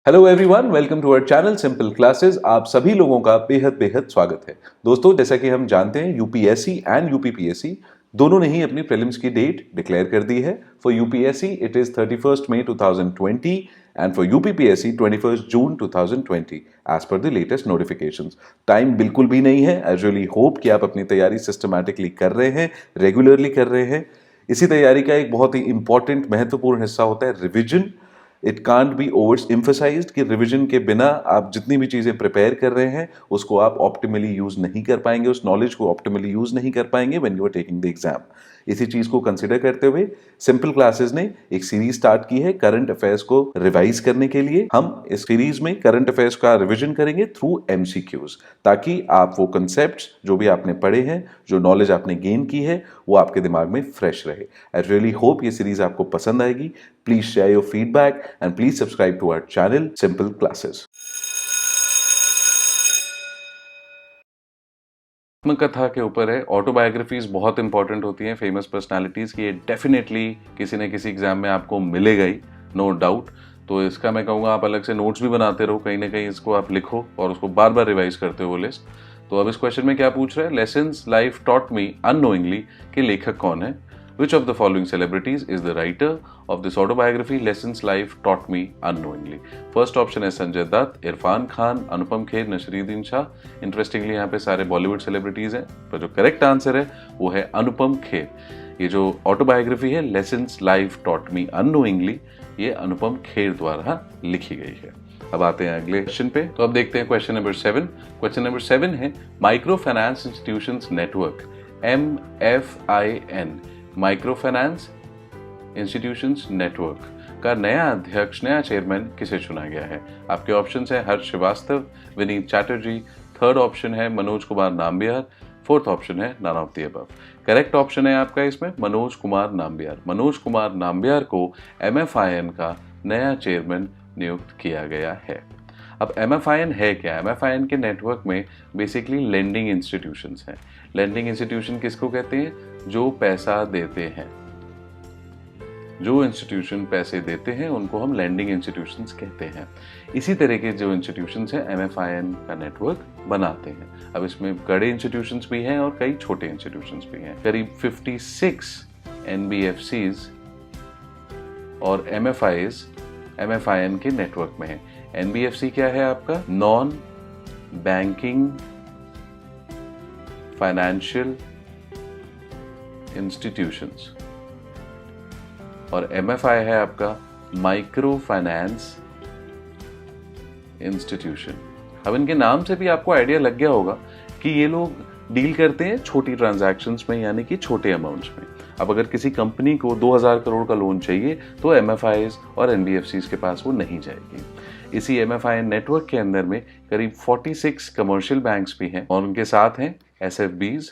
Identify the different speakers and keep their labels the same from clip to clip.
Speaker 1: Hello everyone, welcome to our channel simple classes. आप सभी लोगों का बेहद बेहद स्वागत है। दोस्तों, जैसा कि हम जानते हैं, यूपीएससी एंड यूपीपीएससी दोनों ने ही अपनी प्रीलिम्स की डेट डिक्लेयर कर दी है। For UPSC it is 31st May 2020 and for UPPSC 21st June 2020 as per the latest notifications. Time बिल्कुल भी नहीं है। आई रियली होप कि आप अपनी तैयारी सिस्टमैटिकली कर रहे हैं, रेगुलरली कर रहे हैं। इसी तैयारी का एक बहुत ही इंपॉर्टेंट महत्वपूर्ण हिस्सा होता है revision. It can't be over emphasised कि रिवीजन के बिना आप जितनी भी चीज़ें प्रिपेयर कर रहे हैं उसको आप ऑप्टिमली यूज नहीं कर पाएंगे, उस नॉलेज को ऑप्टिमली यूज नहीं कर पाएंगे when you are taking the exam. इसी चीज को कंसिडर करते हुए सिंपल क्लासेस ने एक सीरीज स्टार्ट की है करंट अफेयर्स को रिवाइज करने के लिए। हम इस सीरीज में करंट अफेयर्स का रिवीजन करेंगे थ्रू एमसीक्यूज, ताकि आप वो कंसेप्ट जो भी आपने पढ़े हैं, जो नॉलेज आपने गेन की है, वो आपके दिमाग में फ्रेश रहे। आई रियली होप ये सीरीज आपको पसंद आएगी। Please share your feedback and please subscribe to our channel simple classes.
Speaker 2: कथा के ऊपर है। ऑटोबायोग्राफीज बहुत इंपॉर्टेंट होती हैं फेमस पर्सनालिटीज की। ये डेफिनेटली किसी न किसी एग्जाम में आपको मिलेगा ही, नो डाउट। तो इसका मैं कहूँगा आप अलग से नोट्स भी बनाते रहो, कहीं ना कहीं इसको आप लिखो और उसको बार बार रिवाइज करते हो वो लिस्ट। तो अब इस क्वेश्चन में क्या पूछ रहा है, lessons life taught me unknowingly के लेखक कौन है? Which of the following celebrities is the writer of this autobiography Lessons Life Taught Me Unknowingly? First option है संजय दत्त, इरफान खान, अनुपम खेर, नसरुद्दीन शाह। इंटरेस्टिंगली यहाँ पे सारे बॉलीवुड सेलिब्रिटीज हैं, पर जो करेक्ट आंसर है वो है अनुपम खेर। ये जो ऑटोबायोग्राफी है lessons life taught me unknowingly, ये अनुपम खेर द्वारा लिखी गई है। अब आते हैं अगले क्वेश्चन पे। तो अब देखते हैं क्वेश्चन नंबर 7। क्वेश्चन नंबर 7 है micro finance institutions network MFIN, micro finance institutions network का नया अध्यक्ष, नया चेयरमैन किसे चुना गया है? आपके ऑप्शंस हैं हर्ष श्रीवास्तव, विनीत चैटर्जी, थर्ड ऑप्शन है मनोज कुमार नाम्बियार, फोर्थ ऑप्शन है none of the above. Correct option है आपका इसमें मनोज कुमार नाम्बियार। मनोज कुमार नाम्बियार को MFIN का नया चेयरमैन नियुक्त किया गया है। अब MFIN है क्या? MFIN के नेटवर्क में बेसिकली लेंडिंग इंस्टीट्यूशंस हैं। लेंडिंग इंस्टीट्यूशन किसको कहते हैं? जो पैसा देते हैं। जो इंस्टीट्यूशन पैसे देते हैं उनको हम लेंडिंग इंस्टीट्यूशंस कहते हैं। इसी तरह के जो इंस्टीट्यूशंस हैं MFIN का नेटवर्क बनाते हैं। अब इसमें बड़े इंस्टीट्यूशंस भी हैं और कई छोटे इंस्टीट्यूशंस भी हैं। करीब 56 NBFCs और MFIs MFIN के नेटवर्क में है। NBFC क्या है आपका? नॉन बैंकिंग फाइनेंशियल इंस्टीट्यूशंस, और MFI है आपका माइक्रो फाइनेंस इंस्टीट्यूशन। अब इनके नाम से भी आपको आइडिया लग गया होगा कि ये लोग डील करते हैं छोटी ट्रांजैक्शंस में, यानी कि छोटे अमाउंट्स में। अब अगर किसी कंपनी को 2000 करोड़ का लोन चाहिए तो MFIs और NBFCs के पास वो नहीं जाएगी। इसी MFI नेटवर्क के अंदर में करीब 46 कमर्शियल बैंक्स भी हैं और उनके साथ हैं SFBs,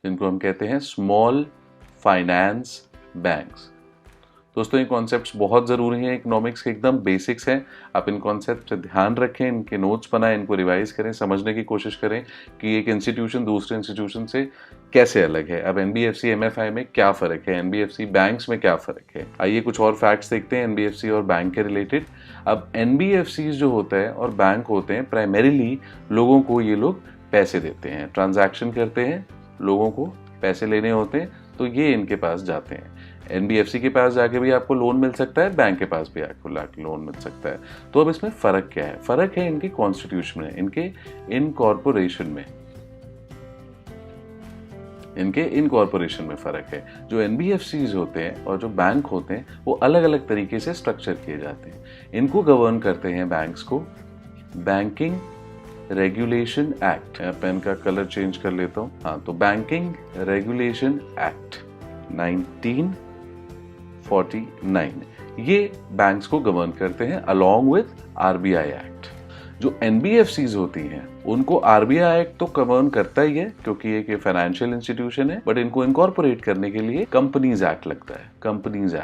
Speaker 2: जिनको हम कहते हैं स्मॉल फाइनेंस बैंक्स। दोस्तों, ये कॉन्सेप्ट्स बहुत ज़रूरी हैं, इकोनॉमिक्स के एकदम बेसिक्स हैं। आप इन कॉन्सेप्ट से ध्यान रखें, इनके नोट्स बनाएं, इनको रिवाइज करें, समझने की कोशिश करें कि एक इंस्टीट्यूशन दूसरे इंस्टीट्यूशन से कैसे अलग है। अब NBFC MFI में क्या फ़र्क है, NBFC बैंक्स में क्या फ़र्क है। आइए कुछ और फैक्ट्स देखते हैं NBFC और बैंक के रिलेटेड। अब NBFCs जो होता है और बैंक होते हैं, प्राइमरीली लोगों को ये लोग पैसे देते हैं, ट्रांजैक्शन करते हैं, लोगों को पैसे लेने होते हैं तो ये इनके पास जाते हैं। NBFC के पास जाके भी आपको लोन मिल सकता है, बैंक के पास भी आपको लोन मिल सकता है। तो अब इसमें फ़र्क क्या है? फ़र्क है इनके कॉन्स्टिट्यूशन में, इनके इनकॉर्पोरेशन में। इनके इनकॉर्पोरेशन में फ़र्क है। जो NBFCs होते हैं और जो बैंक होते हैं वो अलग अलग तरीके से स्ट्रक्चर किए जाते हैं। इनको गवर्न करते हैं बैंक्स को बैंकिंग रेगुलेशन एक्ट। पेन का कलर चेंज कर लेता हूँ। हाँ, तो बैंकिंग रेगुलेशन एक्ट 1949 ये बैंक्स को गवर्न करते हैं अलॉन्ग विथ RBI एक्ट। जो NBFCs होती हैं उनको RBI एक्ट तो गवर्न करता ही है क्योंकि एक फाइनेंशियल इंस्टीट्यूशन है, बट इनको इनकॉर्पोरेट करने के लिए कंपनीज एक्ट लगता है। कंपनीज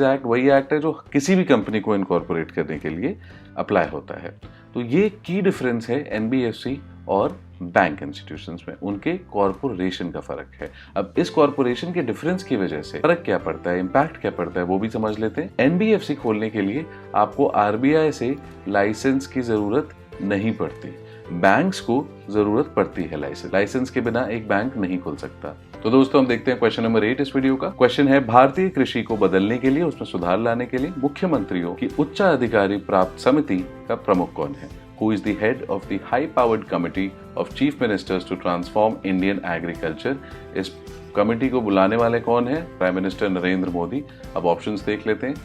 Speaker 2: एक्ट वही एक्ट है जो किसी भी कंपनी को इनकॉर्पोरेट करने के लिए अप्लाई होता है। तो ये की डिफरेंस है NBFC और बैंक इंस्टीट्यूशंस में उनके कॉरपोरेशन का फर्क है। अब इस कॉरपोरेशन के डिफरेंस की वजह से फर्क क्या पड़ता है, इम्पैक्ट क्या पड़ता है, वो भी समझ लेते हैं। एनबीएफसी खोलने के लिए आपको आरबीआई से लाइसेंस की जरूरत नहीं पड़ती, बैंक्स को जरूरत पड़ती है लाइसेंस के बिना एक बैंक नहीं खोल सकता। तो दोस्तों हम देखते हैं क्वेश्चन नंबर 8 इस वीडियो का। क्वेश्चन है, भारतीय कृषि को बदलने के लिए, उसमें सुधार लाने के लिए मुख्यमंत्रियों की उच्चाधिकारी प्राप्त समिति का प्रमुख कौन है? Who is the head of the high-powered committee of chief ministers to transform Indian agriculture? इस कमेटी को बुलाने वाले कौन है? Prime minister Narendra Modi. अब ऑप्शंस देख लेते हैं।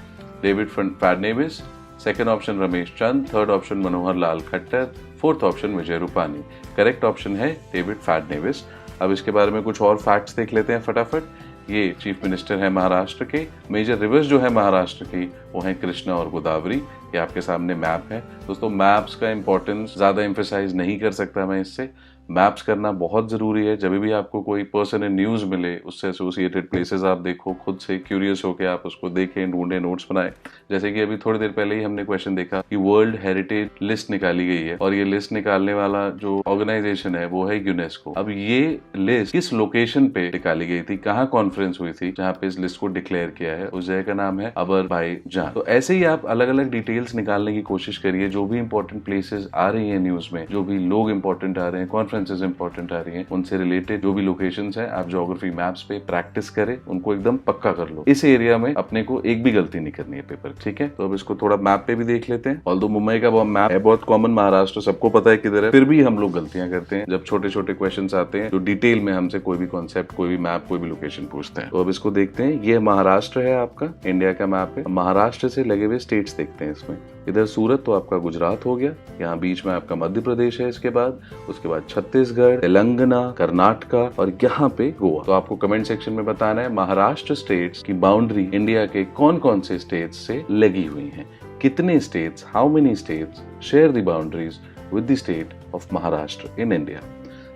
Speaker 2: David Fadnavis, second option Ramesh Chand, third option Manohar Lal Khattar, fourth option Vijay Rupani. Correct option है डेविड फडणवीस। अब इसके बारे में कुछ और फैक्ट्स देख लेते हैं फटाफट। ये चीफ मिनिस्टर है महाराष्ट्र के। मेजर रिवर्स जो है महाराष्ट्र की वो है कृष्णा और गोदावरी। ये आपके सामने मैप है। दोस्तों मैप्स का इंपॉर्टेंस ज्यादा एम्फेसाइज नहीं कर सकता मैं इससे। मैप्स करना बहुत जरूरी है। जब भी आपको कोई पर्सन इन न्यूज मिले, उससे एसोसिएटेड प्लेसेस आप देखो, खुद से क्यूरियस होकर आप उसको देखें, ढूंढें, नोट्स बनाएं। जैसे कि अभी थोड़ी देर पहले ही हमने क्वेश्चन देखा कि वर्ल्ड हेरिटेज लिस्ट निकाली गई है और ये लिस्ट निकालने वाला जो ऑर्गेनाइजेशन है वो है यूनेस्को। अब ये लिस्ट किस लोकेशन पे निकाली गई थी, कहाँ कॉन्फ्रेंस हुई थी जहाँ पे इस लिस्ट को डिक्लेयर किया है? उस जगह का नाम है अज़रबैजान। तो ऐसे ही आप अलग अलग डिटेल्स निकालने की कोशिश करिए। जो भी इंपॉर्टेंट प्लेसेस आ रही है न्यूज में, जो भी लोग इंपॉर्टेंट आ रहे हैं, कॉन्फ्रेंसेस इंपॉर्टेंट आ रही हैं, उनसे रिलेटेड जो भी लोकेशंस हैं, आप ज्योग्राफी मैप्स पे प्रैक्टिस करें, उनको एकदम पक्का कर लो। इस एरिया में अपने को एक भी गलती नहीं करनी है पेपर, ठीक है? तो अब इसको थोड़ा मैप पे भी देख लेते हैं। ऑल्दो मुंबई का वो मैप है बहुत कॉमन, महाराष्ट्र सबको पता है किधर है, फिर भी हम लोग गलतियां करते हैं जब छोटे छोटे क्वेश्चन आते हैं जो डिटेल में हमसे कोई भी कॉन्सेप्ट, कोई भी मैप, कोई भी लोकेशन पूछते हैं। तो अब इसको देखते हैं। ये महाराष्ट्र है, आपका इंडिया का मैप है। महाराष्ट्र से लगे हुए स्टेट्स देखते हैं इसमें। इधर सूरत तो आपका गुजरात हो गया, यहाँ बीच में आपका मध्य प्रदेश है, इसके बाद उसके बाद छत्तीसगढ़, तेलंगाना, कर्नाटका और यहाँ पे गोवा। तो आपको कमेंट सेक्शन में बताना है महाराष्ट्र स्टेट्स की बाउंड्री इंडिया के कौन कौन से स्टेट्स से लगी हुई है। कितने states, how many states share the boundaries with the state of Maharashtra in India.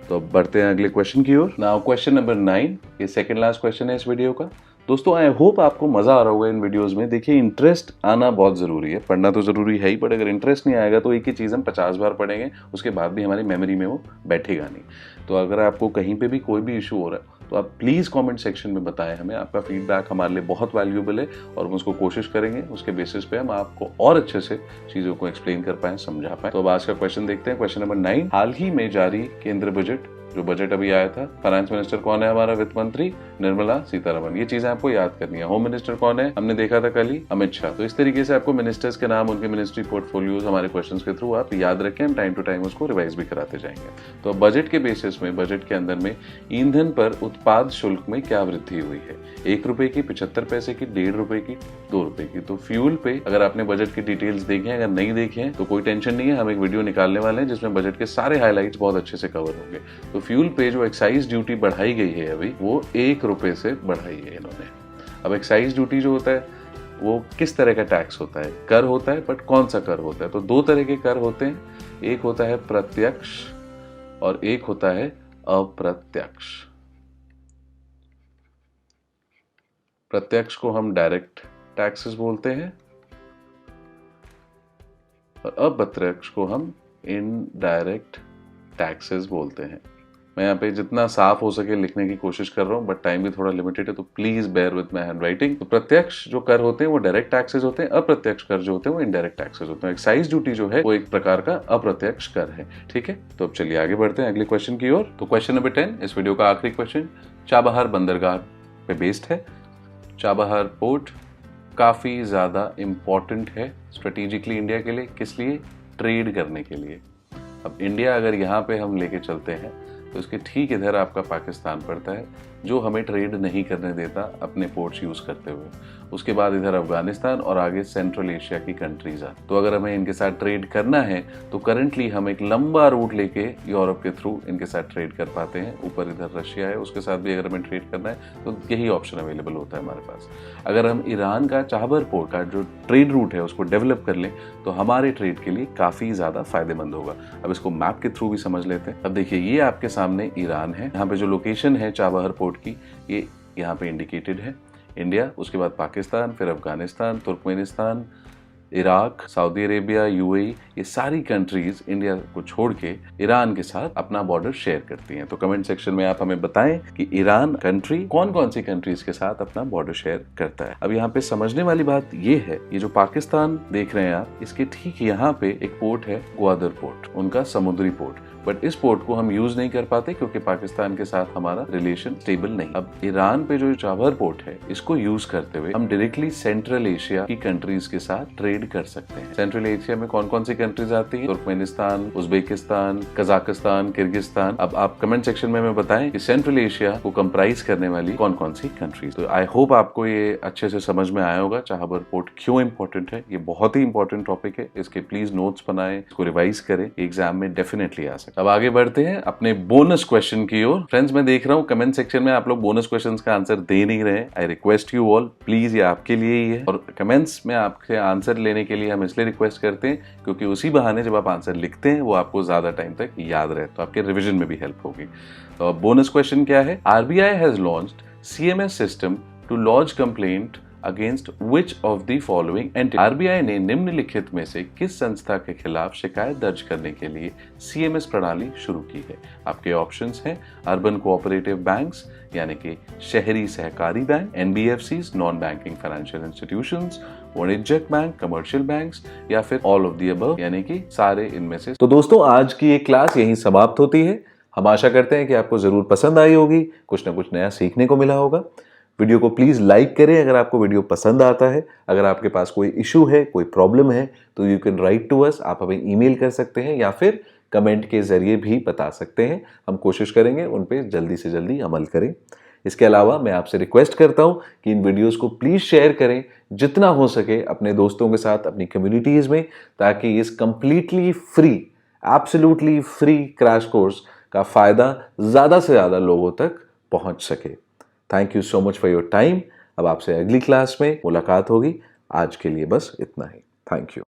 Speaker 2: तो अब बढ़ते हैं अगले क्वेश्चन की ओर। नाउ क्वेश्चन नंबर 9, ये सेकंड लास्ट क्वेश्चन है इस वीडियो का। दोस्तों आई होप आपको मजा आ रहा होगा इन वीडियोस में। देखिए इंटरेस्ट आना बहुत जरूरी है, पढ़ना तो जरूरी है ही, बट अगर इंटरेस्ट नहीं आएगा तो एक ही चीज हम 50 बार पढ़ेंगे, उसके बाद भी हमारी मेमोरी में वो बैठेगा नहीं। तो अगर आपको कहीं पे भी कोई भी इशू हो रहा है तो आप प्लीज कमेंट सेक्शन में बताएं हमें। आपका फीडबैक हमारे लिए बहुत वैल्यूएबल है और हम उसको कोशिश करेंगे उसके बेसिस पे हम आपको और अच्छे से चीजों को एक्सप्लेन कर पाए, समझा पाए। तो अब आज का क्वेश्चन देखते हैं। क्वेश्चन नंबर 9, हाल ही में जारी केंद्र बजट, जो बजट अभी आया था, फाइनेंस मिनिस्टर कौन है? हमारा वित्त मंत्री निर्मला सीतारमण। ये चीजें आपको याद करनी है। होम मिनिस्टर कौन है? हमने देखा था कल ही, अमित शाह। तो इस तरीके से आपको मिनिस्टर्स के नाम, उनके मिनिस्ट्री पोर्टफोलियोज हमारे क्वेश्चंस के थ्रू आप याद रखें, हम टाइम टू टाइम उसको रिवाइज भी कराते जाएंगे। तो बजट के बेसिस में, बजट के अंदर में ईंधन पर उत्पाद शुल्क में क्या वृद्धि हुई है? 1 रुपए की, 75 पैसे की, 1.5 रुपए की, 2 रुपए की। तो फ्यूल पे अगर आपने बजट की डिटेल्स देखी हैं, अगर नहीं देखी हैं तो कोई टेंशन नहीं है, हम एक वीडियो निकालने वाले हैं जिसमें बजट के सारे हाईलाइट्स बहुत अच्छे से कवर होंगे। तो फ्यूल पे जो एक्साइज ड्यूटी बढ़ाई गई है अभी, वो 1 रुपए से बढ़ाई है इन्होंने। अब एक्साइज ड्यूटी जो होता है वो किस तरह का टैक्स होता है? कर होता है, बट कौन सा कर होता है? तो 2 तरह के कर होते हैं, एक होता है प्रत्यक्ष और एक होता है अप्रत्यक्ष। प्रत्यक्ष को हम डायरेक्ट टैक्सेस बोलते हैं और अप्रत्यक्ष को हम इनडायरेक्ट टैक्सेस बोलते हैं। मैं यहाँ पे जितना साफ हो सके लिखने की कोशिश कर रहा हूँ, बट टाइम भी थोड़ा लिमिटेड है, तो please bear with my handwriting. तो प्रत्यक्ष जो कर होते हैं वो डायरेक्ट टैक्सेस होते हैं, अप्रत्यक्ष कर जो होते हैं वो इनडायरेक्ट टैक्सेस होते हैं। एक्साइज ड्यूटी जो है वो एक प्रकार का अप्रत्यक्ष कर है, ठीक है? तो अब चलिए आगे बढ़ते हैं अगले क्वेश्चन की ओर। तो क्वेश्चन नंबर 10, इस वीडियो का आखिरी क्वेश्चन, चाबहार बंदरगाह पे बेस्ड है। चाबहार पोर्ट काफी ज्यादा इंपॉर्टेंट है स्ट्रेटेजिकली इंडिया के लिए। किस लिए? ट्रेड करने के लिए। अब इंडिया अगर यहाँ पे हम लेके चलते हैं तो इसके ठीक इधर आपका पाकिस्तान पड़ता है, जो हमें ट्रेड नहीं करने देता अपने पोर्ट्स यूज करते हुए। उसके बाद इधर अफगानिस्तान और आगे सेंट्रल एशिया की कंट्रीज आ। तो अगर हमें इनके साथ ट्रेड करना है तो करंटली हम एक लंबा रूट लेके यूरोप के थ्रू इनके साथ ट्रेड कर पाते हैं। ऊपर इधर रशिया है, उसके साथ भी अगर हमें ट्रेड करना है तो यही ऑप्शन अवेलेबल होता है हमारे पास। अगर हम ईरान का चाबहार पोर्ट का जो ट्रेड रूट है उसको डेवलप कर लें तो हमारे ट्रेड के लिए काफी ज्यादा फायदेमंद होगा। अब इसको मैप के थ्रू भी समझ लेते हैं। अब देखिए ये आपके सामने ईरान है, यहाँ पे जो लोकेशन है चाबहार पोर्ट की ये यहाँ पे इंडिकेटेड है, इंडिया, उसके बाद पाकिस्तान, फिर Afghanistan, Turkmenistan, Iraq, Saudi Arabia, UAE, ये सारी कंट्रीज इंडिया को छोड़ के ईरान के साथ अपना बॉर्डर शेयर करती हैं। तो कमेंट सेक्शन में आप हमें बताएं कि ईरान कंट्री कौन कौन सी कंट्रीज के साथ अपना बॉर्डर शेयर करता है। अब यहाँ पे समझने वाली बात ये है, ये जो पाकिस्तान देख रहे हैं आप, इसके ठीक यहाँ पे एक पोर्ट है ग्वादर पोर्ट, उनका समुद्री पोर्ट। बट इस पोर्ट को हम यूज नहीं कर पाते क्योंकि पाकिस्तान के साथ हमारा रिलेशन स्टेबल नहीं। अब ईरान पे जो चाबहार पोर्ट है, इसको यूज करते हुए हम डायरेक्टली सेंट्रल एशिया की कंट्रीज के साथ ट्रेड कर सकते हैं। सेंट्रल एशिया में कौन कौन सी कंट्रीज आती है? Turkmenistan, Uzbekistan, Kazakhstan, Kyrgyzstan. अब आप कमेंट सेक्शन में हमें बताएं कि सेंट्रल एशिया को कंप्राइज करने वाली कौन कौन सी कंट्रीज। तो आई होप आपको ये अच्छे से समझ में आया होगा चाबहार पोर्ट क्यों इंपॉर्टेंट है। ये बहुत ही इंपॉर्टेंट टॉपिक है, इसके प्लीज नोट्स बनाएं, इसको रिवाइज करें, एग्जाम में डेफिनेटली आ सकते। अब आगे बढ़ते हैं अपने बोनस क्वेश्चन की ओर। फ्रेंड्स, मैं देख रहा हूँ कमेंट सेक्शन में आप लोग बोनस क्वेश्चंस का आंसर दे नहीं रहे। I request you all, please, ये आपके लिए ही है। और कमेंट्स में आपके आंसर लेने के लिए हम इसलिए रिक्वेस्ट करते हैं क्योंकि उसी बहाने जब आप आंसर लिखते हैं वो आपको ज्यादा टाइम तक याद रहे, तो आपके रिविजन में भी हेल्प होगी। तो बोनस क्वेश्चन क्या है? RBI has launched CMS system to launch complaint against which of the following entity. RBI ने निम्नलिखित में से किस संस्था के खिलाफ शिकायत दर्ज करने के लिए सीएमएस प्रणाली शुरू की है? आपके ऑप्शंस हैं अर्बन कोऑपरेटिव बैंक्स यानी कि शहरी सहकारी bank, NBFCs non banking financial institutions, वाणिज्यिक बैंक, कमर्शियल बैंक्स, या फिर ऑल ऑफ द अबव यानी कि सारे इनमें से।
Speaker 1: तो दोस्तों, आज की ये क्लास यहीं समाप्त होती है। हम आशा करते हैं कि आपको जरूर पसंद आई होगी, कुछ ना कुछ नया सीखने को मिला होगा। वीडियो को प्लीज लाइक करें अगर आपको वीडियो पसंद आता है। अगर आपके पास कोई इशू है, कोई प्रॉब्लम है, तो you can write to us. आप हमें ईमेल कर सकते हैं या फिर कमेंट के जरिए भी बता सकते हैं। हम कोशिश करेंगे उन पे जल्दी से जल्दी अमल करें। इसके अलावा मैं आपसे रिक्वेस्ट करता हूं कि इन वीडियोस को प्लीज शेयर करें जितना हो सके अपने दोस्तों के साथ, अपनी कम्युनिटीज में, ताकि इस completely free, absolutely free crash course का फायदा ज्यादा से ज्यादा लोगों तक पहुंच सके। Thank you so much for your time. अब आपसे अगली क्लास में मुलाकात होगी। आज के लिए बस इतना ही। Thank you.